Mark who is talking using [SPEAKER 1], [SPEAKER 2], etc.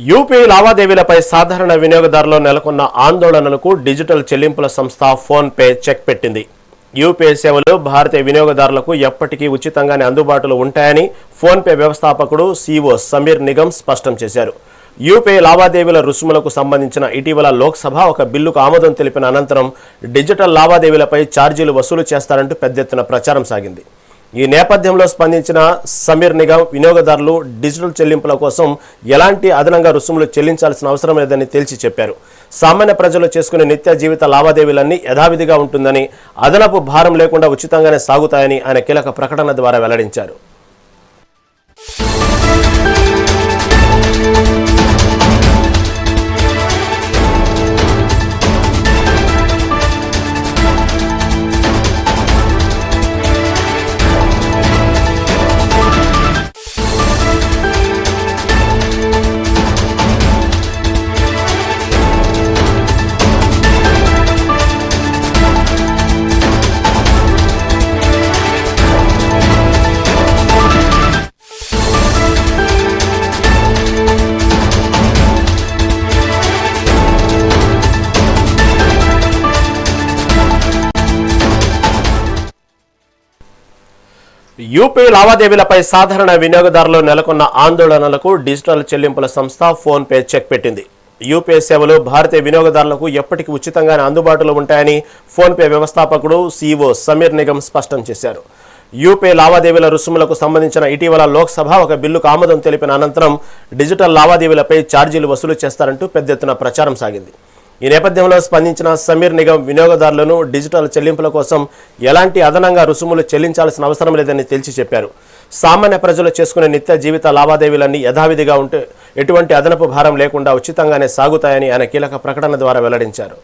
[SPEAKER 1] UP లావాదేవీలపై సాధారణ వినియోగదారుల్లో నెలకొన్న ఆందోళనలకు digital చెల్లింపుల సంస్థ ఫోన్ పే చెక్ పెట్టింది. యూపీఐ సేవలు భారతీయ వినియోగదారులకు ఎప్పటికీ ఉచితంగానే అందుబాటులో ఉంటాయని ఫోన్ పే వ్యవస్థాపకుడు CEO సమీర్ నిగమ్ స్పష్టం చేశారు. యూపీఐ లావాదేవీల రుసుములకు సంబంధించిన ఇటీవల లోక్సభ ఒక బిల్లుకు ఆమోదం తెలిపిన అనంతరం డిజిటల్ లావాదేవీలపై ఛార్జీలు వసూలు చేస్తారంటూ పెద్ద ఎత్తున ప్రచారం సాగింది. ఈ నేపథ్యంలో స్పందించిన సమీర్ నిగమ్ వినియోగదారులు డిజిటల్ చెల్లింపుల కోసం ఎలాంటి అదనంగా రుసుములు చెల్లించాల్సిన అవసరం లేదని తేల్చి చెప్పారు. సామాన్య ప్రజలు చేసుకునే నిత్య జీవిత లావాదేవీలన్నీ యథావిధిగా ఉంటుందని, అదనపు భారం లేకుండా ఉచితంగానే సాగుతాయని ఆయన కీలక ప్రకటన ద్వారా వెల్లడించారు. యూపీ లావాదేవీలపై సాధారణ వినియోగదారులు నెలకొన్న ఆందోళనలకు డిజిటల్ చెల్లింపుల సంస్థ ఫోన్ పే చెక్ పెట్టింది. యూపీఐ సేవలు భారతీయ వినియోగదారులకు ఎప్పటికీ ఉచితంగానే అందుబాటులో ఉంటాయని ఫోన్ పే వ్యవస్థాపకుడు CEO సమీర్ నిగమ్ స్పష్టం చేశారు. యూపీఐ లావాదేవీల రుసుములకు సంబంధించిన ఇటీవల లోక్సభ ఒక బిల్లుకు ఆమోదం తెలిపిన అనంతరం డిజిటల్ లావాదేవీలపై ఛార్జీలు వసూలు చేస్తారంటూ పెద్ద ఎత్తున ప్రచారం సాగింది. ఈ నేపథ్యంలో స్పందించిన సమీర్ నిగమ్ వినియోగదారులను డిజిటల్ చెల్లింపుల కోసం ఎలాంటి అదనంగా రుసుములు చెల్లించాల్సిన అవసరం లేదని తేల్చి చెప్పారు. సామాన్య ప్రజలు చేసుకునే నిత్య జీవిత లావాదేవీలన్నీ యథావిధిగా ఉంటే ఎటువంటి అదనపు భారం లేకుండా ఉచితంగానే సాగుతాయని ఆయన కీలక ప్రకటన ద్వారా వెల్లడించారు.